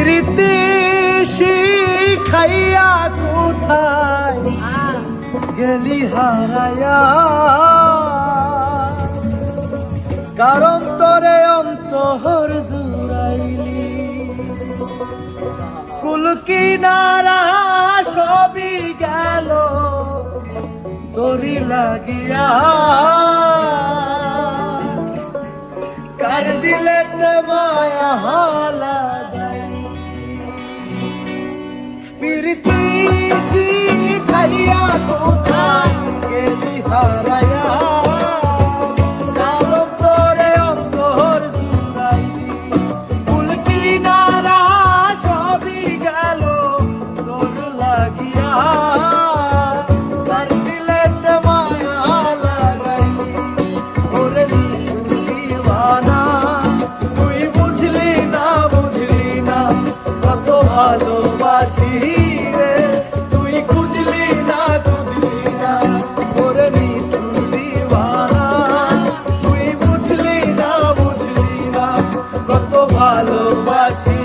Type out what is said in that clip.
প্রীতি শিখাইয়া কোথায় গেলি হারায়া, কারণ তোরে অন্তর জুড়াইলি কুল কিনারা সবই গেল তোরি লাগিয়া, কার দিলেতে মায়া লাগাই প্রীতি শিখাইয়া কোথায় গেলি হারায়া, কারণ তোরে অন্তর জুড়াইলি কুল কিনারা সবই গেল তোর লাগিয়া, কার দিলেতে মায়া লাগাইলি ওরে দিওয়ানা, তুই বুঝলি না কত ভালোবাসি রে, তুই খুঁজলি না ওরে নিঠুর দিওয়ানা, তুই বুঝলি না কত ভালোবাসি।